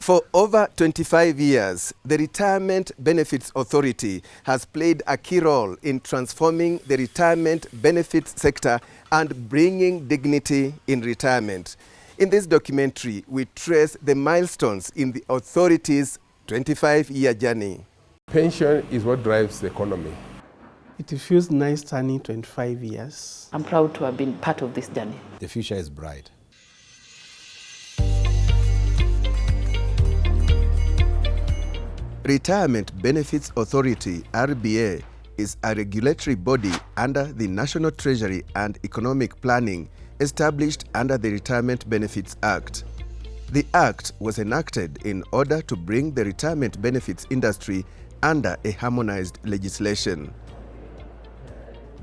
For over 25 years, the Retirement Benefits Authority has played a key role in transforming the retirement benefits sector and bringing dignity in retirement. In this documentary, we trace the milestones in the authority's 25-year journey. Pension is what drives the economy. It feels nice turning 25 years. I'm proud to have been part of this journey. The future is bright. Retirement Benefits Authority, RBA, is a regulatory body under the National Treasury and Economic Planning established under the Retirement Benefits Act. The Act was enacted in order to bring the retirement benefits industry under a harmonized legislation.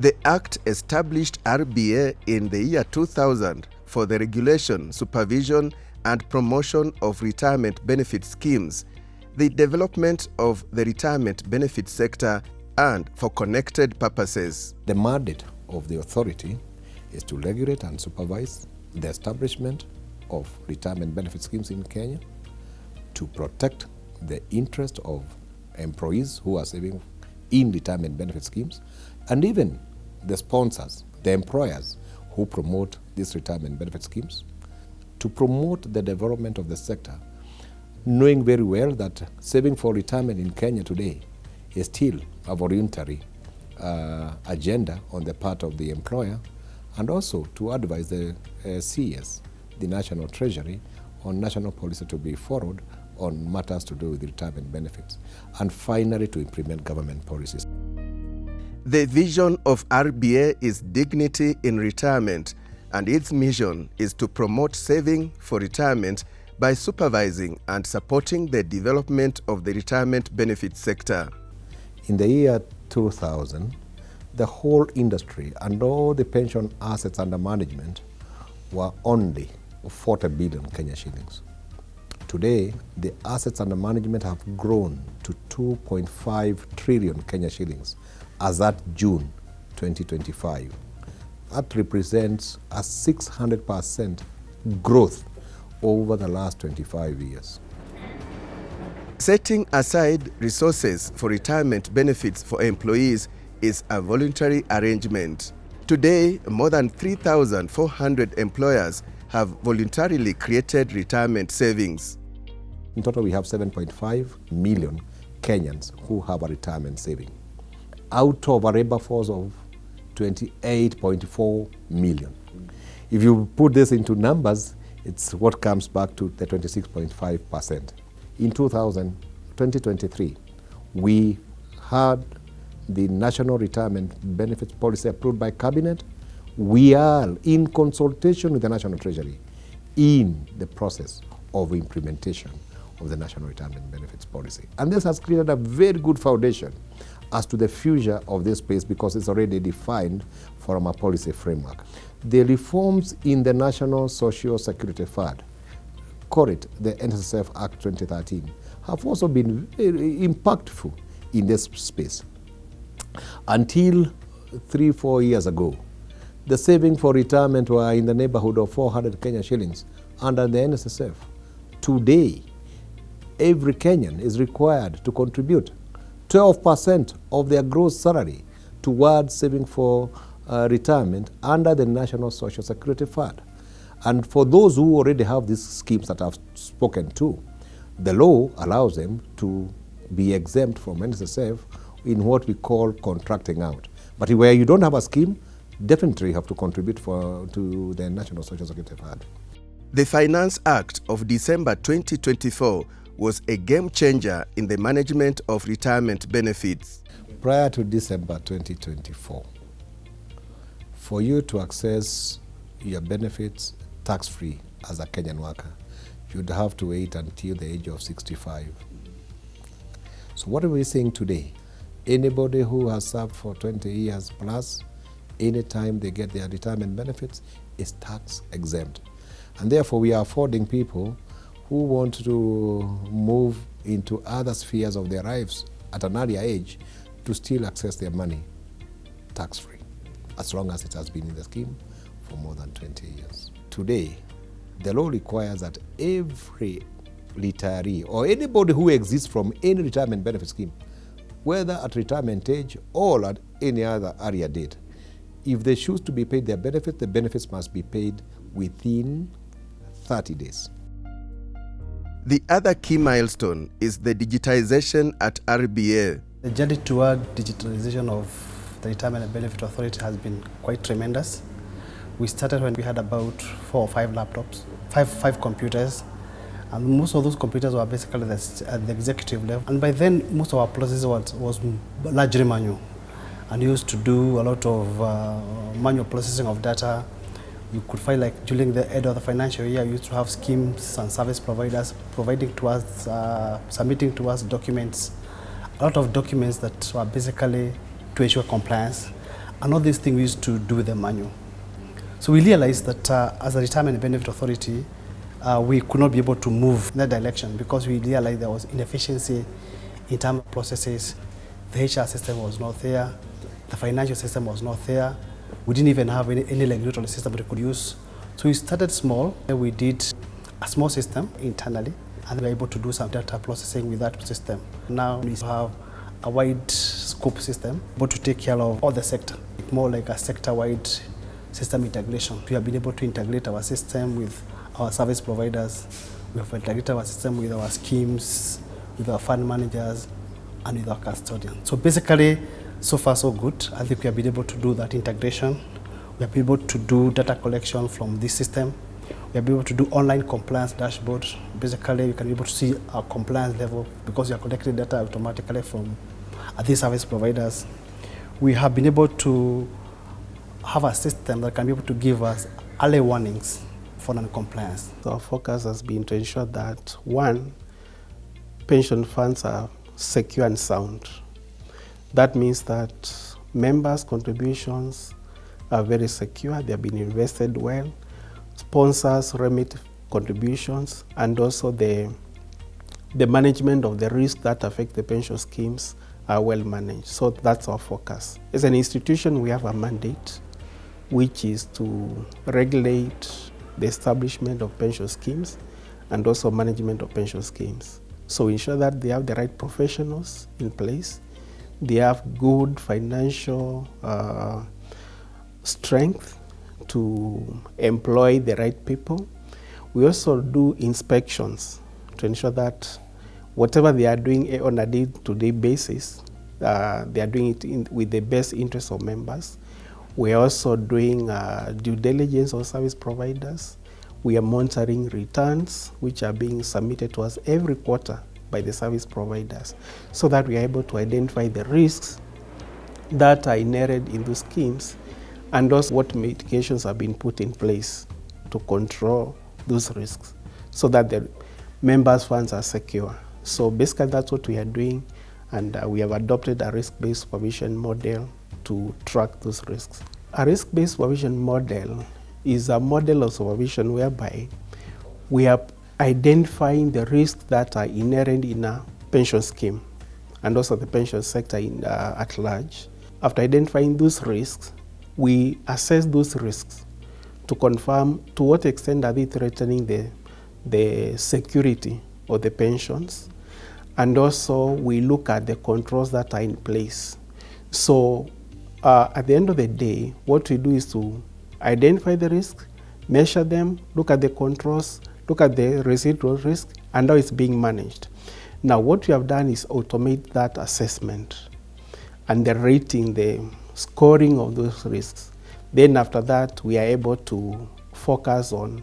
The Act established RBA in the year 2000 for the regulation, supervision, and promotion of retirement benefit schemes, the development of the retirement benefit sector, and for connected purposes. The mandate of the authority is to regulate and supervise the establishment of retirement benefit schemes in Kenya, to protect the interest of employees who are saving in retirement benefit schemes, and even the sponsors, the employers who promote these retirement benefit schemes, to promote the development of the sector, knowing very well that saving for retirement in Kenya today is still a voluntary agenda on the part of the employer, and also to advise the CS, the National Treasury, on national policy to be followed on matters to do with retirement benefits, and finally to implement government policies. The vision of RBA is dignity in retirement, and its mission is to promote saving for retirement by supervising and supporting the development of the retirement benefits sector. In the year 2000, the whole industry and all the pension assets under management were only 40 billion Kenya shillings. Today, the assets under management have grown to 2.5 trillion Kenya shillings as at June 2025. That represents a 600% growth over the last 25 years. Setting aside resources for retirement benefits for employees is a voluntary arrangement. Today, more than 3,400 employers have voluntarily created retirement savings. In total, we have 7.5 million Kenyans who have a retirement saving, out of a labor force of 28.4 million. If you put this into numbers, it's what comes back to the 26.5%. In 2023, we had the National Retirement Benefits Policy approved by Cabinet. We are in consultation with the National Treasury in the process of implementation of the National Retirement Benefits Policy. And this has created a very good foundation as to the future of this space, because it's already defined from a policy framework. The reforms in the National Social Security Fund, call it the NSSF Act 2013, have also been very impactful in this space. Until 3-4 years ago, the saving for retirement were in the neighborhood of 400 Kenya shillings under the NSSF. Today, every Kenyan is required to contribute 12% of their gross salary towards saving for retirement under the National Social Security Fund. And for those who already have these schemes that I've spoken to, the law allows them to be exempt from NSSF in what we call contracting out. But where you don't have a scheme, definitely you have to contribute to the National Social Security Fund. The Finance Act of December 2024 was a game changer in the management of retirement benefits. Prior to December 2024, for you to access your benefits tax-free as a Kenyan worker, you'd have to wait until the age of 65. So what are we saying today? Anybody who has served for 20 years plus, anytime they get their retirement benefits, is tax exempt. And therefore we are affording people who want to move into other spheres of their lives at an earlier age to still access their money tax-free, as long as it has been in the scheme for more than 20 years. Today, the law requires that every retiree or anybody who exists from any retirement benefit scheme, whether at retirement age or at any other area date, if they choose to be paid their benefit, the benefits must be paid within 30 days. The other key milestone is the digitization at RBA. The journey toward digitalization of the Retirement and Benefit Authority has been quite tremendous. We started when we had about 4 or 5 laptops, five computers, and most of those computers were basically at the executive level. And by then, most of our processes was largely manual, and used to do a lot of manual processing of data. You could find, like, during the end of the financial year, you used to have schemes and service providers providing to us, submitting to us documents, a lot of documents that were basically to ensure compliance. And all these things we used to do with the manual. So we realized that as a Retirement and Benefit Authority, we could not be able to move in that direction because we realized there was inefficiency in terms of processes. The HR system was not there, the financial system was not there. We didn't even have any regulatory system we could use. So we started small. We did a small system internally, and we were able to do some data processing with that system. Now we have a wide scope system, able to take care of all the sector, more like a sector-wide system integration. We have been able to integrate our system with our service providers. We have integrated our system with our schemes, with our fund managers, and with our custodians. So basically, so far so good. I think we have been able to do that integration. We have been able to do data collection from this system. We have been able to do online compliance dashboard. Basically, you can be able to see our compliance level because you are collecting data automatically from these service providers. We have been able to have a system that can be able to give us early warnings for non-compliance. So our focus has been to ensure that, one, pension funds are secure and sound. That means that members' contributions are very secure, they have been invested well, sponsors remit contributions, and also the management of the risk that affect the pension schemes are well managed. So that's our focus. As an institution, we have a mandate, which is to regulate the establishment of pension schemes and also management of pension schemes. So ensure that they have the right professionals in place, they have good financial strength to employ the right people. We also do inspections to ensure that whatever they are doing on a day-to-day basis, they are doing it with the best interest of members. We are also doing due diligence on service providers. We are monitoring returns, which are being submitted to us every quarter by the service providers, so that we are able to identify the risks that are inherent in those schemes, and also what mitigations have been put in place to control those risks, so that the members' funds are secure. So basically that's what we are doing, and we have adopted a risk-based supervision model to track those risks. A risk-based supervision model is a model of supervision whereby we are identifying the risks that are inherent in a pension scheme and also the pension sector at large. After identifying those risks, we assess those risks to confirm to what extent are they threatening the security of the pensions, and also we look at the controls that are in place. So at the end of the day, what we do is to identify the risks, measure them, look at the controls, look at the residual risk, and how it's being managed. Now, what we have done is automate that assessment and the rating, the scoring of those risks. Then after that, we are able to focus on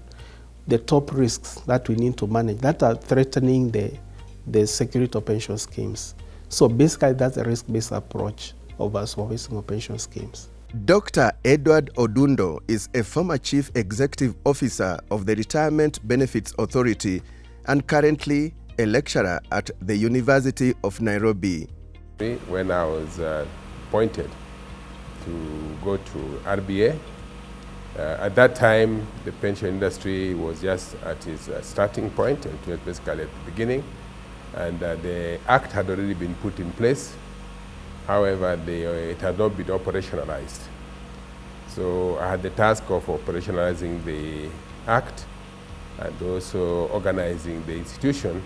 the top risks that we need to manage that are threatening the security of pension schemes. So basically, that's a risk-based approach of our supervising of pension schemes. Dr. Edward Odundo is a former Chief Executive Officer of the Retirement Benefits Authority and currently a lecturer at the University of Nairobi. When I was appointed to go to RBA, at that time the pension industry was just at its starting point, and it was basically at the beginning, and the act had already been put in place. However, it had not been operationalized. So I had the task of operationalizing the act, and also organizing the institution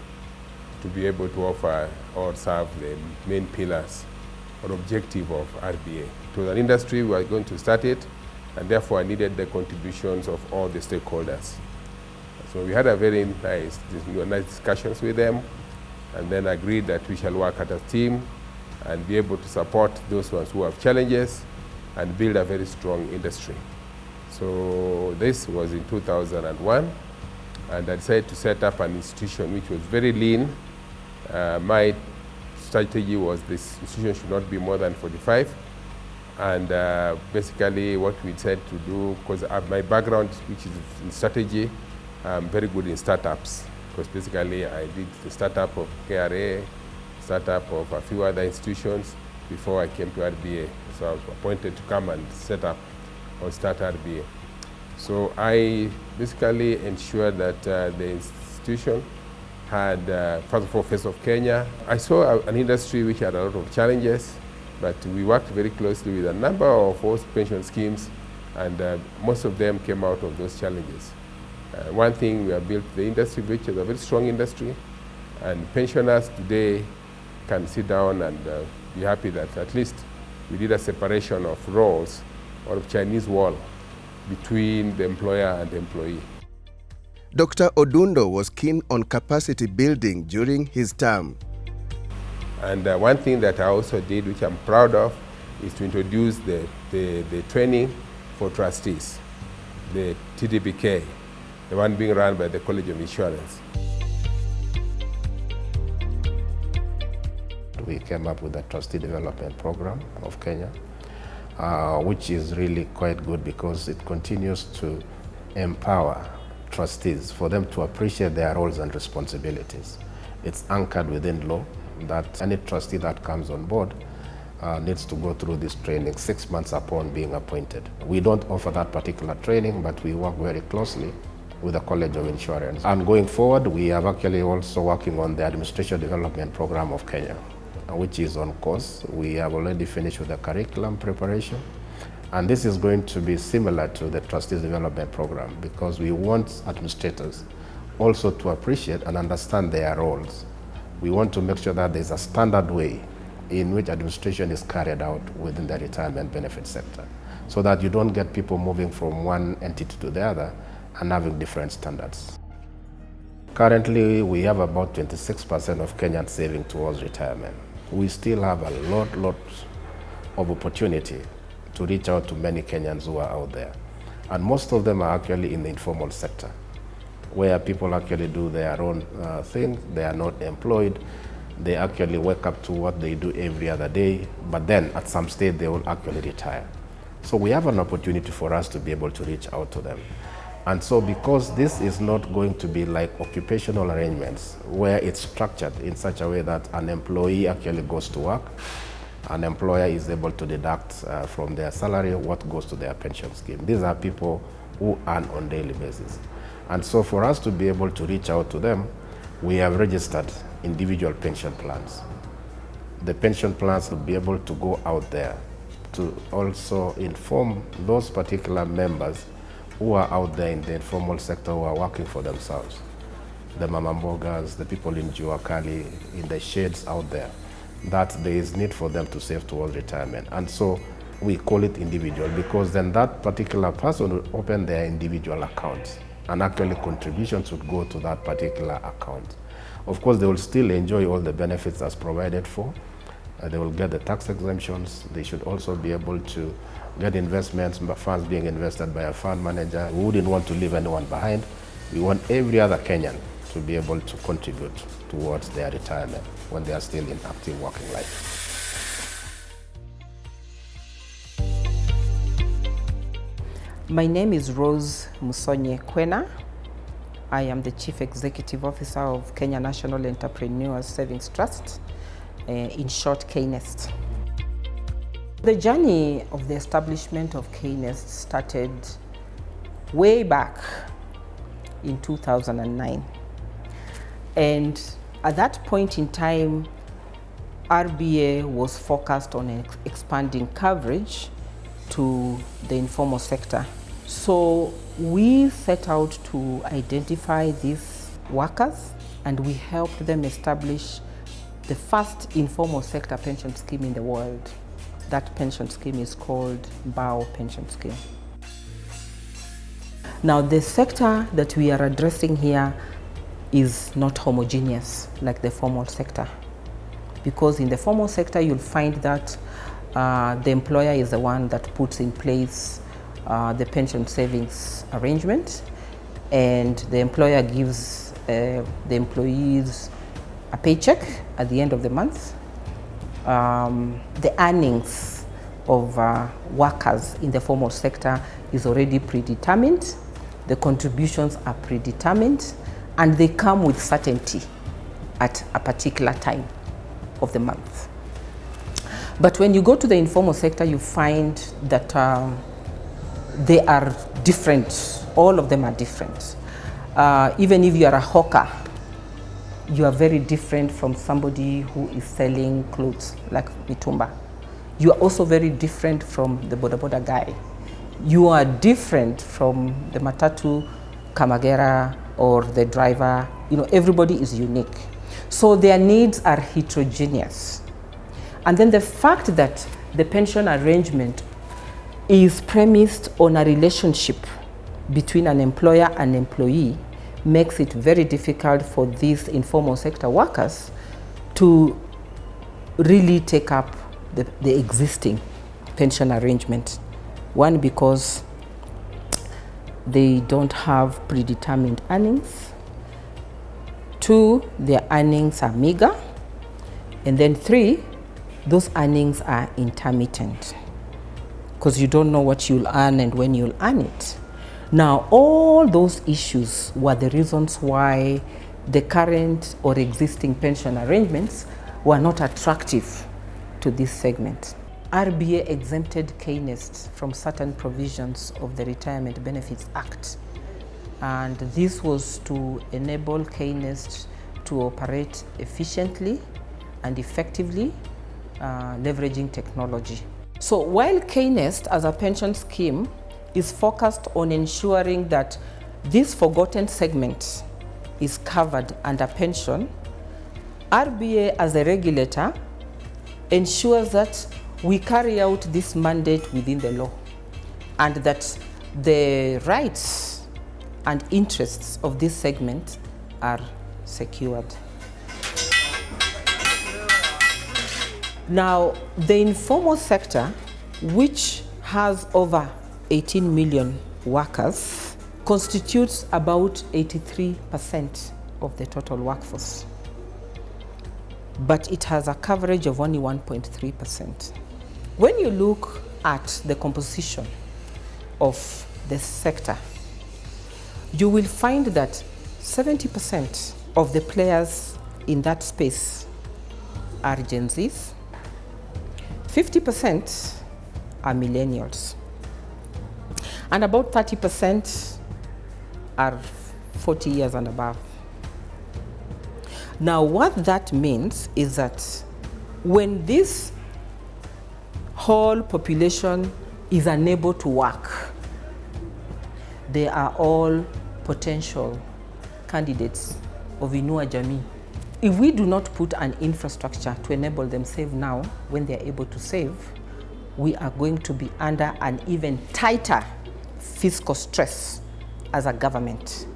to be able to offer or serve the main pillars or objective of RBA. It was an industry, we were going to start it, and therefore I needed the contributions of all the stakeholders. So we had a very nice discussions with them, and then agreed that we shall work as a team and be able to support those ones who have challenges and build a very strong industry. So this was in 2001, and I decided to set up an institution which was very lean. My strategy was this institution should not be more than 45. And basically what we said to do, because my background, which is in strategy, I'm very good in startups. Because basically I did the startup of KRA, startup of a few other institutions before I came to RBA. So I was appointed to come and set up or start RBA. So I basically ensured that the institution had, first of all, Face of Kenya. I saw an industry which had a lot of challenges, but we worked very closely with a number of host pension schemes, and most of them came out of those challenges. One thing, we have built the industry, which is a very strong industry, and pensioners today can sit down and be happy that at least we did a separation of roles or of Chinese wall between the employer and the employee. Dr. Odundo was keen on capacity building during his term. And one thing that I also did, which I'm proud of, is to introduce the training for trustees, the TDBK, the one being run by the College of Insurance. We came up with the Trustee Development Program of Kenya, which is really quite good because it continues to empower trustees for them to appreciate their roles and responsibilities. It's anchored within law that any trustee that comes on board needs to go through this training 6 months upon being appointed. We don't offer that particular training, but we work very closely with the College of Insurance. And going forward, we are actually also working on the Administration Development Program of Kenya, which is on course. We have already finished with the curriculum preparation. And this is going to be similar to the Trustees Development Program because we want administrators also to appreciate and understand their roles. We want to make sure that there's a standard way in which administration is carried out within the retirement benefit sector so that you don't get people moving from one entity to the other and having different standards. Currently, we have about 26% of Kenyans saving towards retirement. We still have a lot of opportunity to reach out to many Kenyans who are out there. And most of them are actually in the informal sector, where people actually do their own thing. They are not employed. They actually wake up to what they do every other day, but then at some stage they will actually retire. So we have an opportunity for us to be able to reach out to them. And so because this is not going to be like occupational arrangements where it's structured in such a way that an employee actually goes to work, an employer is able to deduct from their salary what goes to their pension scheme. These are people who earn on a daily basis. And so for us to be able to reach out to them, we have registered individual pension plans. The pension plans will be able to go out there to also inform those particular members who are out there in the informal sector who are working for themselves. The mamambogas, the people in Juakali, in the shades out there, that there is need for them to save towards retirement. And so we call it individual because then that particular person will open their individual accounts and actually contributions would go to that particular account. Of course, they will still enjoy all the benefits as provided for. They will get the tax exemptions. They should also be able to get investments, funds being invested by a fund manager. We wouldn't want to leave anyone behind. We want every other Kenyan to be able to contribute towards their retirement when they are still in active working life. My name is Rose Musonye Kwena. I am the Chief Executive Officer of Kenya National Entrepreneurs Savings Trust, in short, KNEST. The journey of the establishment of KNEST started way back in 2009. And at that point in time, RBA was focused on expanding coverage to the informal sector. So we set out to identify these workers, and we helped them establish the first informal sector pension scheme in the world. That pension scheme is called BAO pension scheme. Now, the sector that we are addressing here is not homogeneous like the formal sector, because in the formal sector you'll find that the employer is the one that puts in place the pension savings arrangement, and the employer gives the employees a paycheck at the end of the month. The earnings of workers in the formal sector is already predetermined. The contributions are predetermined, and they come with certainty at a particular time of the month. But when you go to the informal sector, you find that they are different. All of them are different. Even if you are a hawker, you are very different from somebody who is selling clothes like mitumba. You are also very different from the boda boda guy. You are different from the matatu kamagera or the driver. You know, everybody is unique. So their needs are heterogeneous. And then the fact that the pension arrangement is premised on a relationship between an employer and employee makes it very difficult for these informal sector workers to really take up the existing pension arrangement. One, because they don't have predetermined earnings. Two, their earnings are meager. And then three, those earnings are intermittent, because you don't know what you'll earn and when you'll earn it. Now, all those issues were the reasons why the current or existing pension arrangements were not attractive to this segment. RBA exempted K-Nest from certain provisions of the Retirement Benefits Act. And this was to enable K-Nest to operate efficiently and effectively, leveraging technology. So while K-Nest as a pension scheme is focused on ensuring that this forgotten segment is covered under pension, RBA as a regulator ensures that we carry out this mandate within the law, and that the rights and interests of this segment are secured. Now, the informal sector, which has over 18 million workers, constitutes about 83% of the total workforce. But it has a coverage of only 1.3%. When you look at the composition of the sector, you will find that 70% of the players in that space are Gen Zs, 50% are millennials, and about 30% are 40 years and above. Now, what that means is that when this whole population is unable to work, they are all potential candidates of Inua Jamii. If we do not put an infrastructure to enable them save now when they are able to save, we are going to be under an even tighter fiscal stress as a government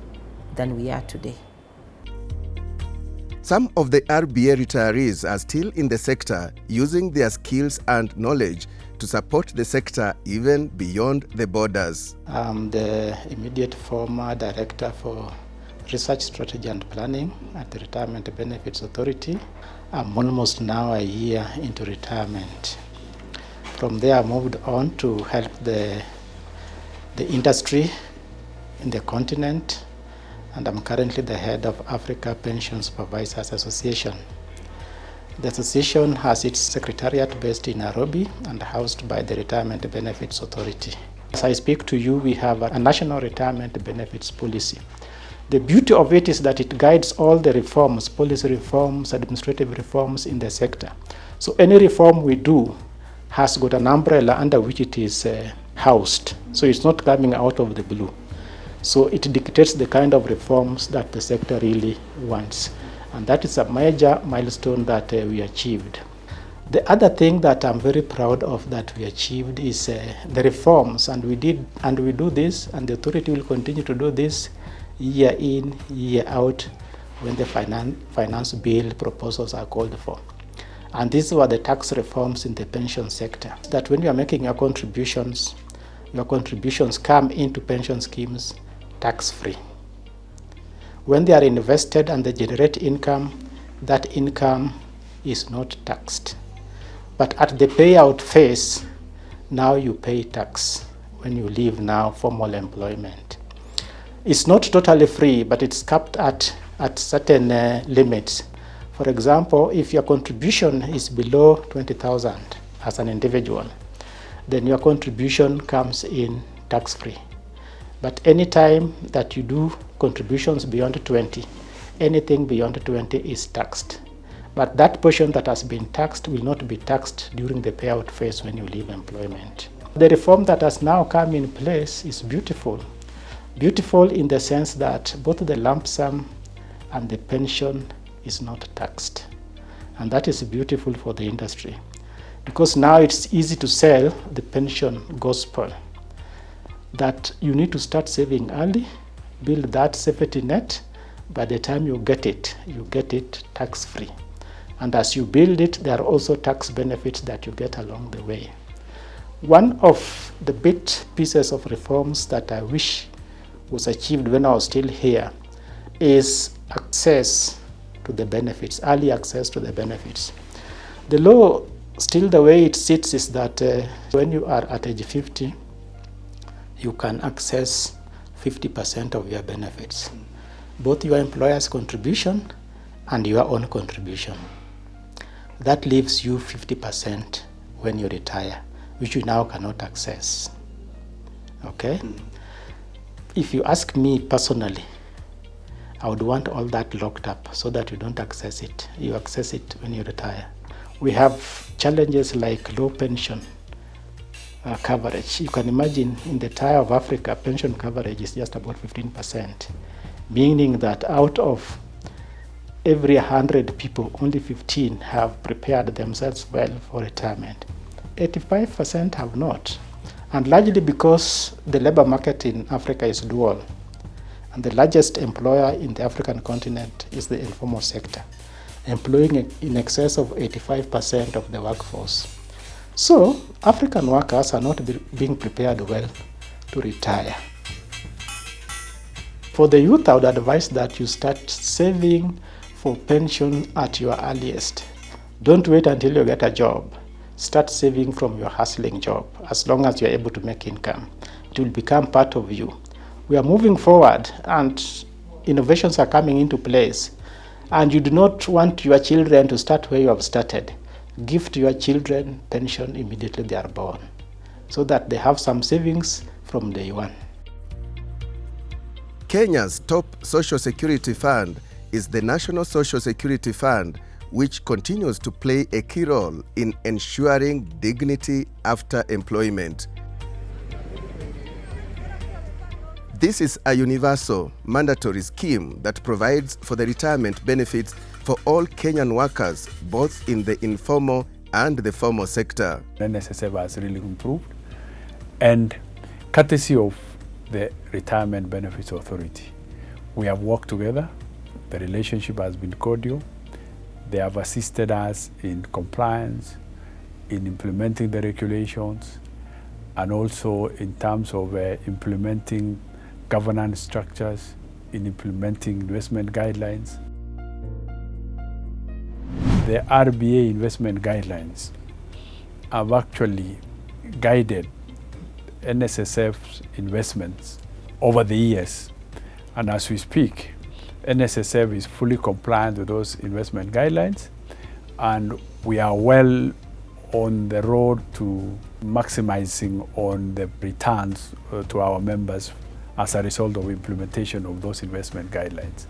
than we are today. Some of the RBA retirees are still in the sector, using their skills and knowledge to support the sector even beyond the borders. I'm the immediate former director for Research Strategy and Planning at the Retirement Benefits Authority. I'm almost now a year into retirement. From there, I moved on to help the industry in the continent, and I'm currently the head of Africa Pension Supervisors Association. The association has its secretariat based in Nairobi and housed by the Retirement Benefits Authority. As I speak to you, we have a national retirement benefits policy. The beauty of it is that it guides all the reforms, policy reforms, administrative reforms in the sector. So any reform we do has got an umbrella under which it is housed. So it's not coming out of the blue. So it dictates the kind of reforms that the sector really wants. And that is a major milestone that we achieved. The other thing that I'm very proud of that we achieved is the reforms, and we do this, and the authority will continue to do this year in, year out when the finance bill proposals are called for. And these were the tax reforms in the pension sector. That when you are making your contributions come into pension schemes tax-free. When they are invested and they generate income, that income is not taxed. But at the payout phase, now you pay tax when you leave now formal employment. It's not totally free, but it's capped at certain limits. For example, if your contribution is below 20,000 as an individual, then your contribution comes in tax-free. But any time that you do contributions beyond 20, anything beyond 20 is taxed. But that portion that has been taxed will not be taxed during the payout phase when you leave employment. The reform that has now come in place is beautiful. Beautiful in the sense that both the lump sum and the pension is not taxed. And that is beautiful for the industry, because now it's easy to sell the pension gospel, that you need to start saving early, build that safety net. By the time you get it tax-free. And as you build it, there are also tax benefits that you get along the way. One of the bit pieces of reforms that I wish was achieved when I was still here is access to the benefits, early access to the benefits. The law, still the way it sits, is that when you are at age 50, you can access 50% of your benefits, both your employer's contribution and your own contribution. That leaves you 50% when you retire, which you now cannot access. Okay? If you ask me personally, I would want all that locked up so that you don't access it. You access it when you retire. We have challenges like low pension coverage. You can imagine in the entire of Africa, pension coverage is just about 15%, meaning that out of every 100 people, only 15 have prepared themselves well for retirement. 85% have not, and largely because the labor market in Africa is dual, and the largest employer in the African continent is the informal sector, employing in excess of 85% of the workforce. So African workers are not being prepared well to retire. For the youth, I would advise that you start saving for pension at your earliest. Don't wait until you get a job. Start saving from your hustling job. As long as you're able to make income, it will become part of you. We are moving forward and innovations are coming into place. And you do not want your children to start where you have started. Give to your children pension immediately they are born, so that they have some savings from day one. Kenya's top social security fund is the National Social Security Fund, which continues to play a key role in ensuring dignity after employment. This is a universal, mandatory scheme that provides for the retirement benefits for all Kenyan workers, both in the informal and the formal sector. NSSF has really improved, and courtesy of the Retirement Benefits Authority, we have worked together. The relationship has been cordial. They have assisted us in compliance, in implementing the regulations, and also in terms of implementing governance structures, in implementing investment guidelines. The RBA investment guidelines have actually guided NSSF's investments over the years. And as we speak, NSSF is fully compliant with those investment guidelines, and we are well on the road to maximizing on the returns to our members as a result of implementation of those investment guidelines.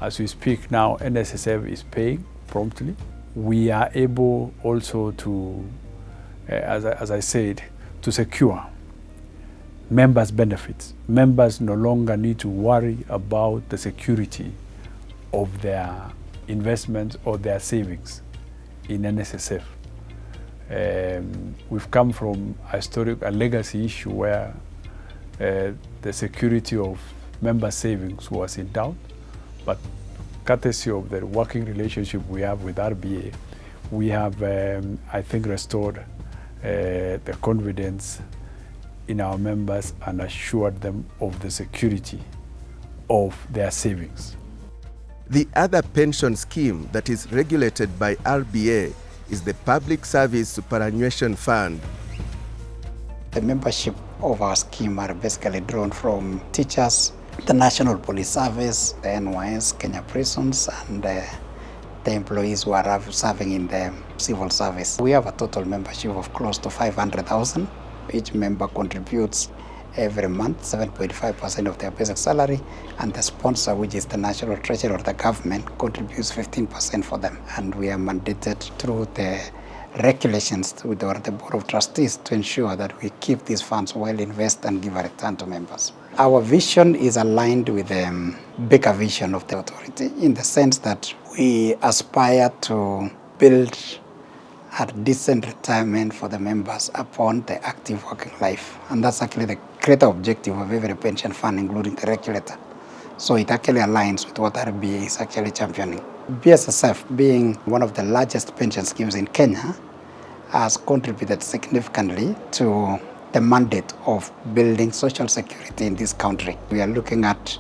As we speak now, NSSF is paying promptly. We are able also to, as I said, to secure members' benefits. Members no longer need to worry about the security of their investments or their savings in NSSF. We've come from a legacy issue where the security of member savings was in doubt, but courtesy of the working relationship we have with RBA, we have, I think, restored the confidence in our members and assured them of the security of their savings. The other pension scheme that is regulated by RBA is the Public Service Superannuation Fund. The membership of our scheme are basically drawn from teachers, the National Police Service, the NYS, Kenya Prisons, and the employees who are serving in the civil service. We have a total membership of close to 500,000. Each member contributes every month 7.5% of their basic salary, and the sponsor, which is the National Treasury or the government, contributes 15% for them. And we are mandated through the regulations with the Board of Trustees to ensure that we keep these funds well invested and give a return to members. Our vision is aligned with the bigger vision of the authority in the sense that we aspire to build a decent retirement for the members upon the active working life. And that's actually the greater objective of every pension fund, including the regulator. So it actually aligns with what RBA is actually championing. BSSF, being one of the largest pension schemes in Kenya, has contributed significantly to the mandate of building social security in this country. We are looking at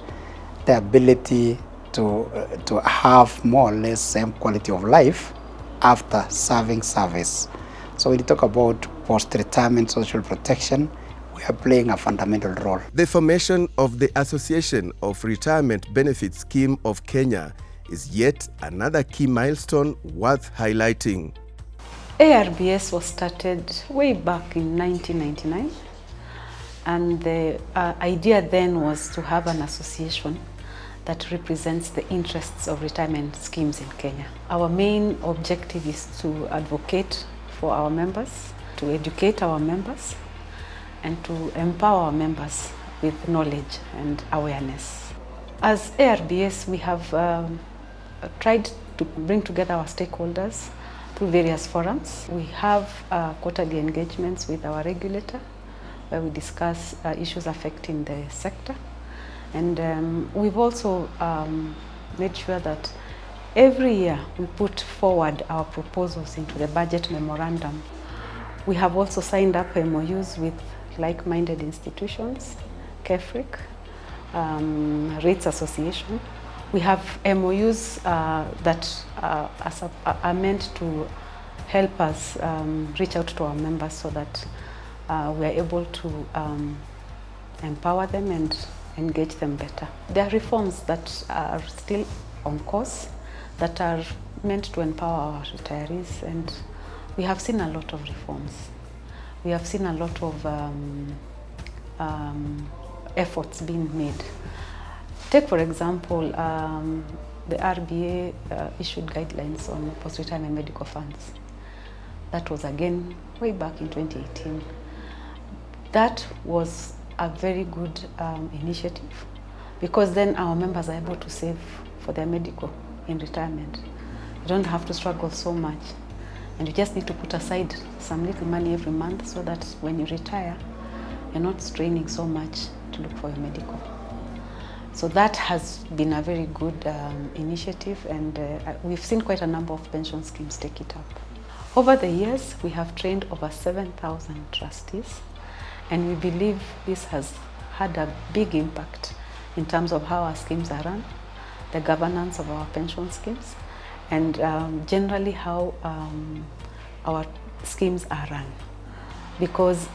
the ability to have more or less same quality of life after serving service. So when you talk about post-retirement social protection, we are playing a fundamental role. The formation of the Association of Retirement Benefit Scheme of Kenya is yet another key milestone worth highlighting. ARBS was started way back in 1999, and the idea then was to have an association that represents the interests of retirement schemes in Kenya. Our main objective is to advocate for our members, to educate our members, and to empower our members with knowledge and awareness. As ARBS, we have tried to bring together our stakeholders through various forums. We have quarterly engagements with our regulator where we discuss issues affecting the sector. And we've also made sure that every year we put forward our proposals into the budget memorandum. We have also signed up MOUs with like-minded institutions, KEFRIC, Rates Association. We have MOUs that are meant to help us reach out to our members so that we are able to empower them and engage them better. There are reforms that are still on course that are meant to empower our retirees, and we have seen a lot of reforms. We have seen a lot of efforts being made. Take, for example, the RBA issued guidelines on post-retirement medical funds. That was again way back in 2018. That was a very good initiative because then our members are able to save for their medical in retirement. You don't have to struggle so much, and you just need to put aside some little money every month so that when you retire, you're not straining so much to look for your medical. So that has been a very good initiative, and we've seen quite a number of pension schemes take it up. Over the years, we have trained over 7,000 trustees, and we believe this has had a big impact in terms of how our schemes are run, the governance of our pension schemes, and generally how our schemes are run. Because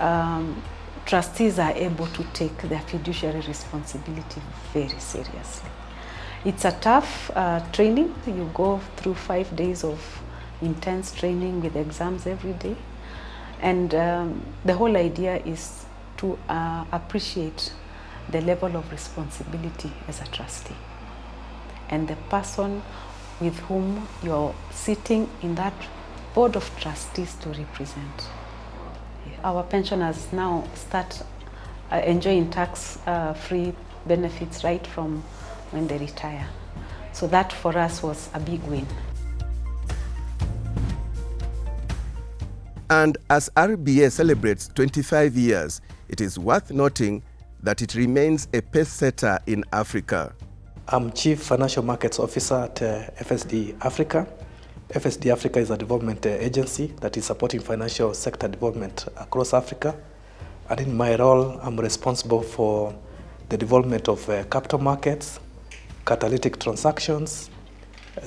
trustees are able to take their fiduciary responsibility very seriously. It's a tough training. You go through 5 days of intense training with exams every day. And the whole idea is to appreciate the level of responsibility as a trustee and the person with whom you're sitting in that board of trustees to represent. Our pensioners now start enjoying tax-free benefits right from when they retire. So that for us was a big win. And as RBA celebrates 25 years, it is worth noting that it remains a pace setter in Africa. I'm Chief Financial Markets Officer at FSD Africa. FSD Africa is a development agency that is supporting financial sector development across Africa. And in my role, I'm responsible for the development of capital markets, catalytic transactions,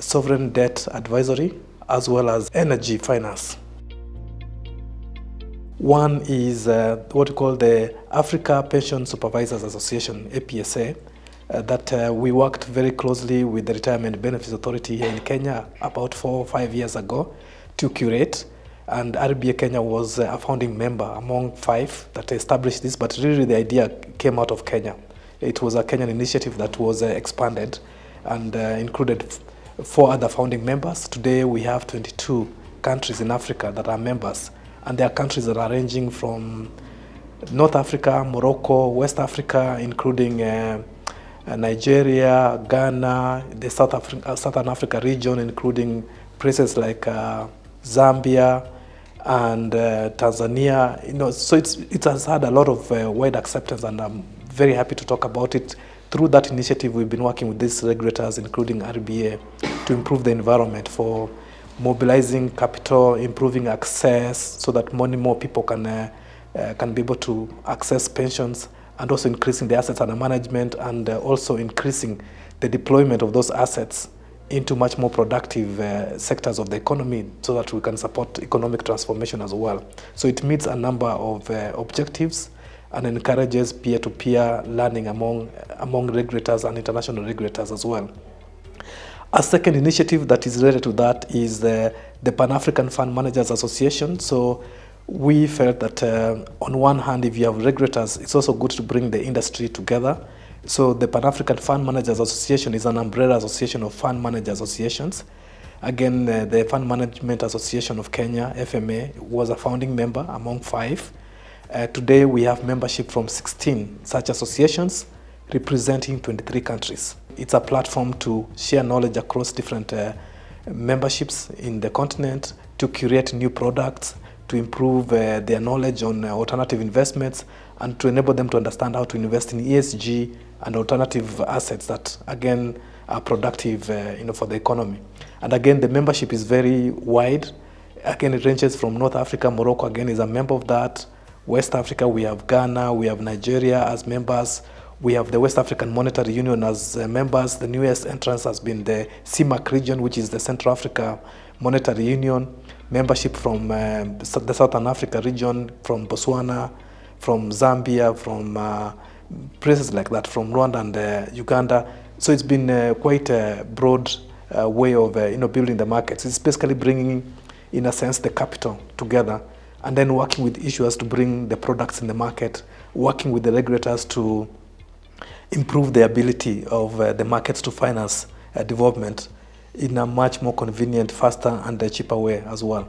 sovereign debt advisory, as well as energy finance. One is what we call the Africa Pension Supervisors Association, APSA, that we worked very closely with the Retirement Benefits Authority here in Kenya about 4 or 5 years ago to curate. And RBA Kenya was a founding member among 5 that established this, but really the idea came out of Kenya. It was a Kenyan initiative that was expanded and included 4 other founding members. Today we have 22 countries in Africa that are members, and there are countries that are ranging from North Africa, Morocco, West Africa, including Nigeria, Ghana, the Southern Africa region, including places like Zambia and Tanzania. You know, so it has had a lot of wide acceptance, and I'm very happy to talk about it. Through that initiative, we've been working with these regulators, including RBA, to improve the environment for mobilizing capital, improving access, so that more people can be able to access pensions, and also increasing the assets under management, and also increasing the deployment of those assets into much more productive sectors of the economy, so that we can support economic transformation as well. So it meets a number of objectives and encourages peer-to-peer learning among regulators and international regulators as well. A second initiative that is related to that is the Pan-African Fund Managers Association. So we felt that on one hand, if you have regulators, it's also good to bring the industry together. So the Pan-African Fund Managers Association is an umbrella association of fund manager associations. Again, the Fund Management Association of Kenya, FMA, was a founding member among 5. Today we have membership from 16 such associations representing 23 countries. It's a platform to share knowledge across different memberships in the continent, to curate new products, to improve their knowledge on alternative investments, and to enable them to understand how to invest in ESG and alternative assets that, again, are productive for the economy. And again, the membership is very wide. Again, it ranges from North Africa. Morocco, again, is a member of that. West Africa, we have Ghana, we have Nigeria as members. We have the West African Monetary Union as members. The newest entrance has been the CIMAC region, which is the Central Africa Monetary Union. Membership from the Southern Africa region, from Botswana, from Zambia, from places like that, from Rwanda and Uganda. So it's been quite a broad way of building the markets. It's basically bringing, in a sense, the capital together, and then working with issuers to bring the products in the market, working with the regulators to improve the ability of the markets to finance development in a much more convenient, faster and cheaper way as well.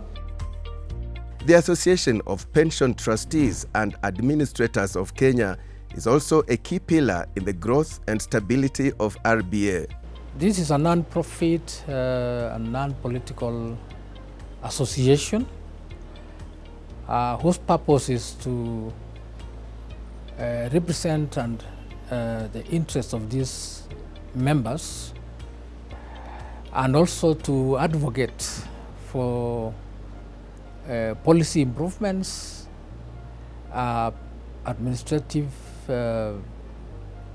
The Association of Pension Trustees and Administrators of Kenya is also a key pillar in the growth and stability of RBA. This is a non-profit and non-political association whose purpose is to represent and the interests of these members, and also to advocate for policy improvements, administrative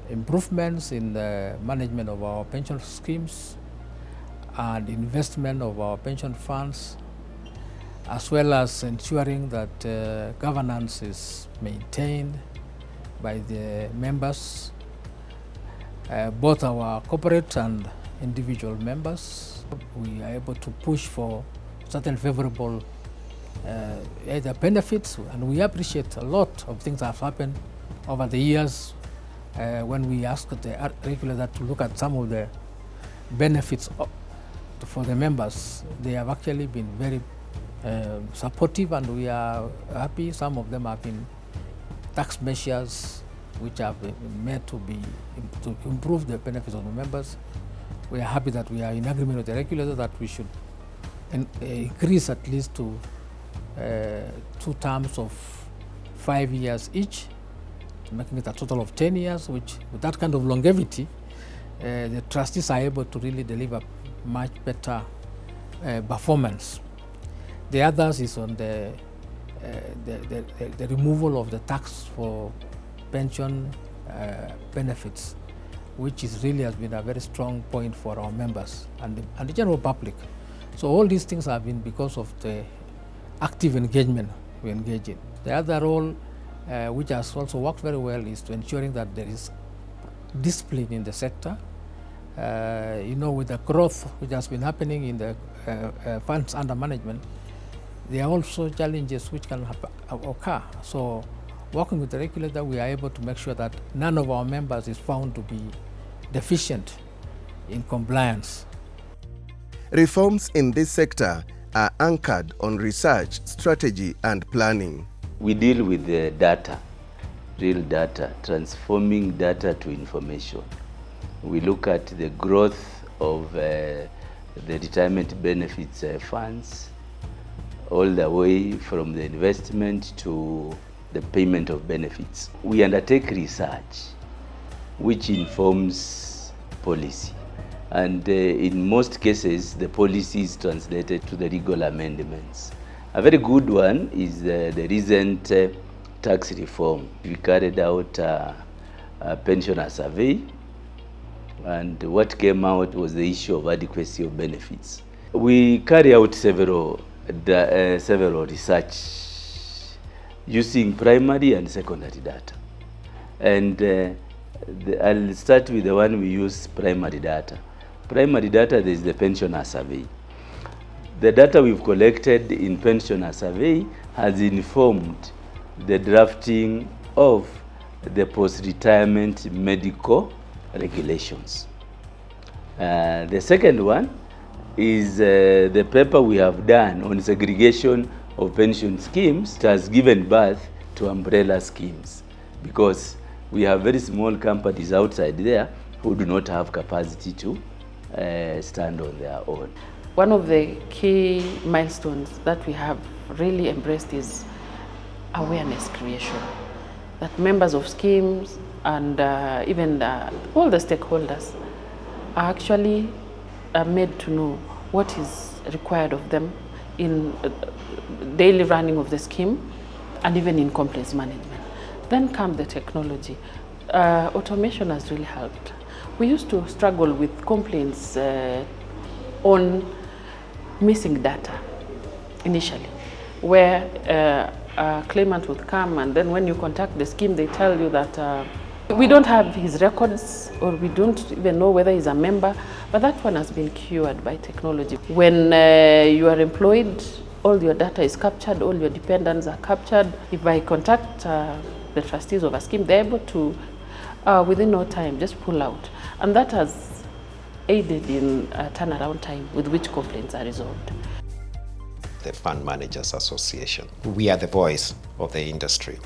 improvements in the management of our pension schemes and investment of our pension funds, as well as ensuring that governance is maintained by the members, both our corporate and individual members. We are able to push for certain favorable either benefits, and we appreciate a lot of things that have happened over the years. When we ask the regulator to look at some of the benefits for the members, they have actually been very supportive, and we are happy. Some of them have been tax measures, which have been made to improve the benefits of the members. We are happy that we are in agreement with the regulator that we should increase at least to 2 terms of 5 years each, making it a total of 10 years, which with that kind of longevity, the trustees are able to really deliver much better performance. The others is on the removal of the tax for pension benefits, which is really has been a very strong point for our members and the general public. So all these things have been because of the active engagement we engage in. The other role, which has also worked very well, is to ensuring that there is discipline in the sector. With the growth which has been happening in the funds under management, there are also challenges which can occur. So working with the regulator, we are able to make sure that none of our members is found to be deficient in compliance. Reforms in this sector are anchored on research, strategy, and planning. We deal with the data, real data, transforming data to information. We look at the growth of the retirement benefits funds, all the way from the investment to the payment of benefits. We undertake research which informs policy. And in most cases, the policy is translated to the legal amendments. A very good one is the recent tax reform. We carried out a pensioner survey, and what came out was the issue of adequacy of benefits. We carry out several research using primary and secondary data. And I'll start with the one we use, primary data. Primary data, there is the pensioner survey. The data we've collected in pensioner survey has informed the drafting of the post-retirement medical regulations. The second one is the paper we have done on segregation of pension schemes. It has given birth to umbrella schemes because we have very small companies outside there who do not have capacity to stand on their own. One of the key milestones that we have really embraced is awareness creation, that members of schemes and even all the stakeholders are actually made to know what is required of them in daily running of the scheme and even in complaints management. Then comes the technology. Automation has really helped. We used to struggle with complaints on missing data initially, where a claimant would come and then when you contact the scheme, they tell you that we don't have his records or we don't even know whether he's a member, but that one has been cured by technology. When you are employed, all your data is captured, all your dependents are captured. If I contact the trustees of a scheme, they're able to, within no time, just pull out. And that has aided in turnaround time with which complaints are resolved. The Fund Managers Association. We are the voice of the industry.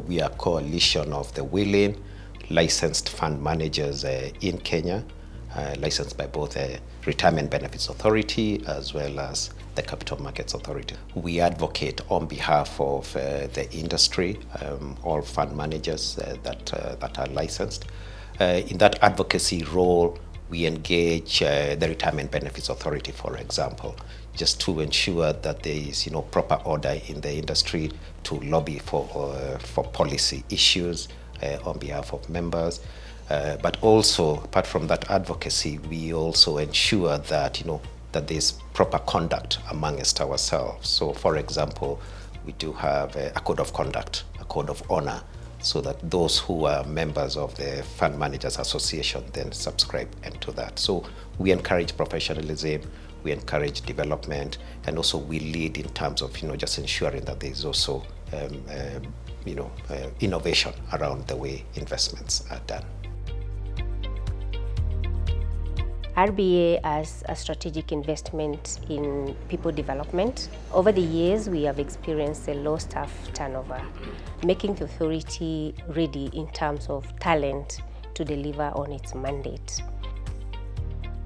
We are a coalition of the willing, licensed fund managers in Kenya, licensed by both the Retirement Benefits Authority as well as the Capital Markets Authority. We advocate on behalf of the industry, all fund managers that are licensed. In that advocacy role, we engage the Retirement Benefits Authority, for example, just to ensure that there is proper order in the industry to lobby for policy issues on behalf of members. But also, apart from that advocacy, we also ensure that that there's proper conduct amongst ourselves. So, for example, we do have a code of conduct, a code of honor, so that those who are members of the Fund Managers Association then subscribe into that. So we encourage professionalism, we encourage development, and also we lead in terms of just ensuring that there is also innovation around the way investments are done. RBA as a strategic investment in people development. Over the years, we have experienced a low staff turnover, making the authority ready in terms of talent to deliver on its mandate.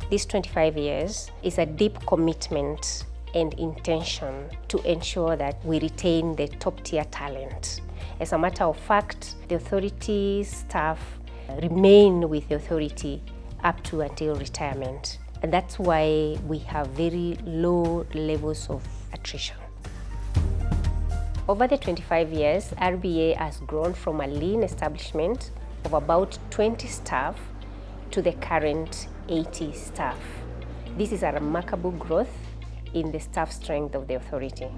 These 25 years is a deep commitment and intention to ensure that we retain the top-tier talent. As a matter of fact, the authority staff remain with the authority up to until retirement. And that's why we have very low levels of attrition. Over the 25 years, RBA has grown from a lean establishment of about 20 staff to the current 80 staff. This is a remarkable growth in the staff strength of the authority.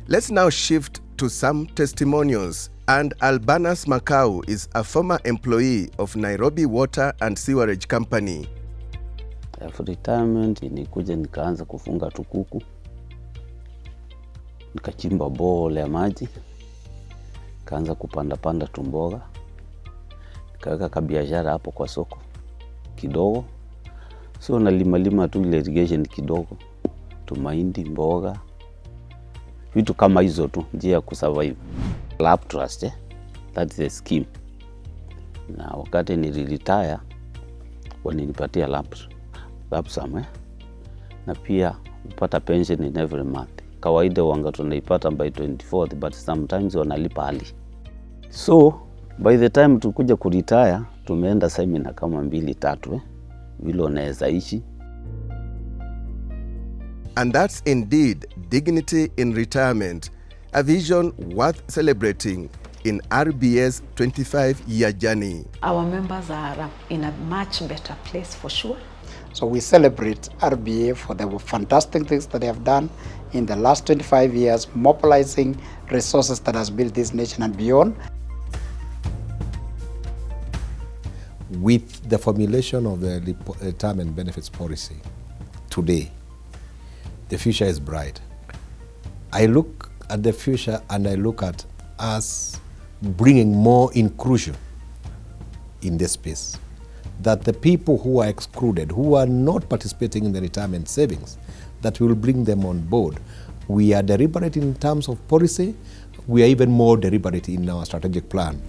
Let's now shift to some testimonials. And Albanas Makau is a former employee of Nairobi Water and Sewerage Company. For retirement, nikuja nikaanza kufunga tukuku. Nikachimba bowl ya maji. Kaanza kupanda tumboga. Nikaweka kabiashara hapo kwa soko kidogo. So nalima tu ile irrigation kidogo. Mahindi, mboga. Vitu kama hizo tu, njia ya kusurvive. Lab trust, that's the scheme. Na wakati niliretire, walinipatia lab sum, na pia upata pension in every month. Kawaida wanga tunaipata by 24th, but sometimes wanalipa early. So, by the time tukuja kuretire, tumeenda seminar kama 2-3, vile unaweza ishi. And that's indeed dignity in retirement, a vision worth celebrating in RBA's 25-year journey. Our members are in a much better place for sure. So we celebrate RBA for the fantastic things that they have done in the last 25 years, mobilizing resources that has built this nation and beyond. With the formulation of the retirement benefits policy today, the future is bright. I look at the future and I look at us bringing more inclusion in this space. That the people who are excluded, who are not participating in the retirement savings, that will bring them on board. We are deliberate in terms of policy. We are even more deliberate in our strategic plan.